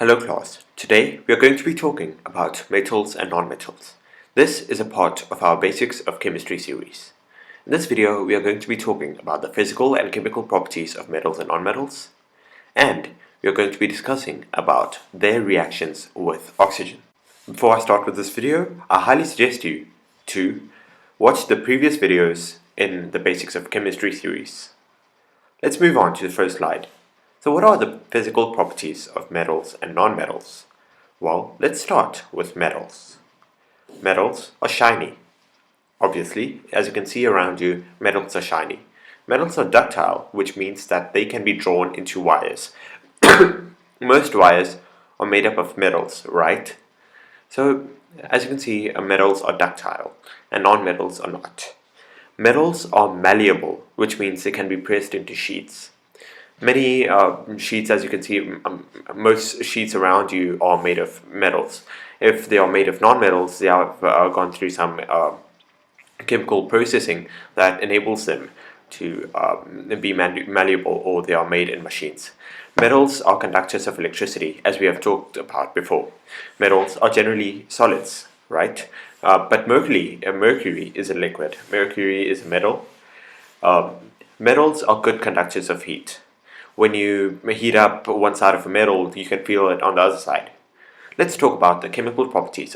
Hello class, today we are going to be talking about metals and nonmetals. This is a part of our Basics of Chemistry series. In this video we are going to be talking about the physical and chemical properties of metals and nonmetals, and we are going to be discussing about their reactions with oxygen. Before I start with this video, I highly suggest you to watch the previous videos in the Basics of Chemistry series. Let's move on to the first slide. So what are the physical properties of metals and nonmetals? Well, let's start with metals. Metals are shiny. Obviously, as you can see around you, metals are shiny. Metals are ductile, which means that they can be drawn into wires. Most wires are made up of metals, right? So, as you can see, metals are ductile and nonmetals are not. Metals are malleable, which means they can be pressed into sheets. Many sheets, as you can see, most sheets around you are made of metals. If they are made of nonmetals, they have gone through some chemical processing that enables them to be malleable, or they are made in machines. Metals are conductors of electricity, as we have talked about before. Metals are generally solids, right? But mercury is a liquid. Mercury is a metal. Metals are good conductors of heat. When you heat up one side of a metal, you can feel it on the other side. Let's talk about the physical properties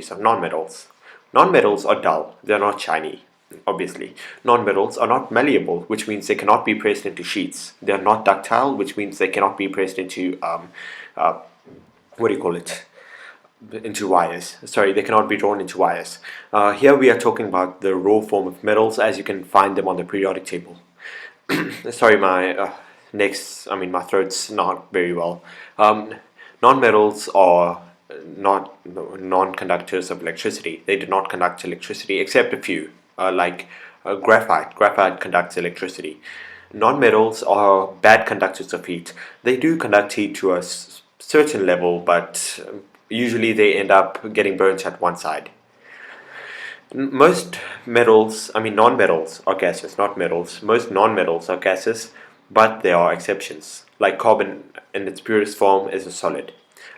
of nonmetals. Nonmetals are dull, they're not shiny, obviously. Nonmetals are not malleable, which means they cannot be pressed into sheets. They're not ductile, which means they cannot be pressed into, into wires. Sorry, they cannot be drawn into wires. Here we are talking about the raw form of metals, as you can find them on the periodic table. Sorry, my throat's not very well. Nonmetals are not non-conductors of electricity. They do not conduct electricity, except a few, like graphite. Graphite conducts electricity. Nonmetals are bad conductors of heat. They do conduct heat to a certain level, but usually they end up getting burnt at one side. Most nonmetals are gases, not metals. Most nonmetals are gases, but there are exceptions, like carbon in its purest form is a solid.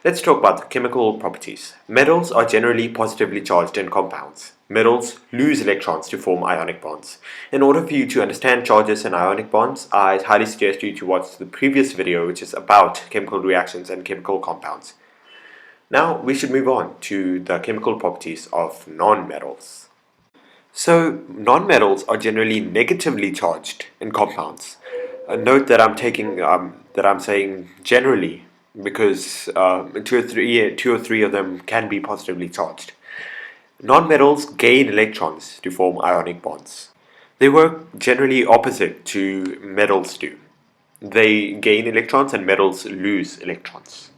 Let's talk about the chemical properties. Metals are generally positively charged in compounds. Metals lose electrons to form ionic bonds. In order for you to understand charges and ionic bonds, I highly suggest you to watch the previous video, which is about chemical reactions and chemical compounds. Now we should move on to the chemical properties of nonmetals. So nonmetals are generally negatively charged in compounds. Note that I'm saying generally, because two or three of them can be positively charged. Nonmetals gain electrons to form ionic bonds. They work generally opposite to metals do. They gain electrons and metals lose electrons.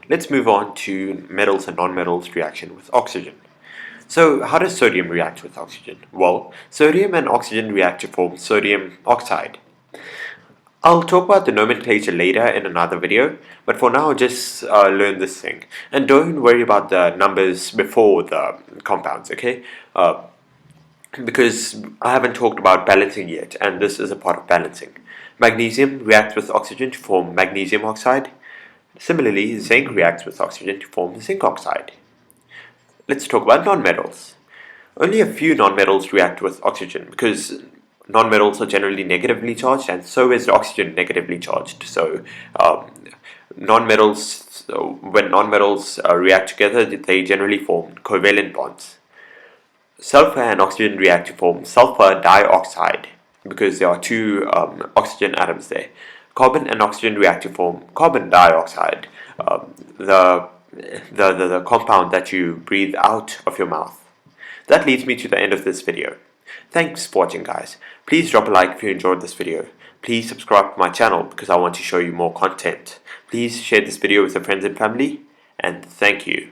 Let's move on to metals and nonmetals reaction with oxygen. So how does sodium react with oxygen? Well, sodium and oxygen react to form sodium oxide. I'll talk about the nomenclature later in another video, but for now just learn this thing. And don't worry about the numbers before the compounds, okay? Because I haven't talked about balancing yet, and this is a part of balancing. Magnesium reacts with oxygen to form magnesium oxide. Similarly, zinc reacts with oxygen to form zinc oxide. Let's talk about nonmetals. Only a few nonmetals react with oxygen because nonmetals are generally negatively charged, and so is oxygen negatively charged. So when nonmetals react together, they generally form covalent bonds. Sulfur and oxygen react to form sulfur dioxide because there are two oxygen atoms there. Carbon and oxygen react to form carbon dioxide, the compound that you breathe out of your mouth. That leads me to the end of this video. Thanks for watching, guys. Please drop a like if you enjoyed this video. Please subscribe to my channel because I want to show you more content. Please share this video with your friends and family, and thank you.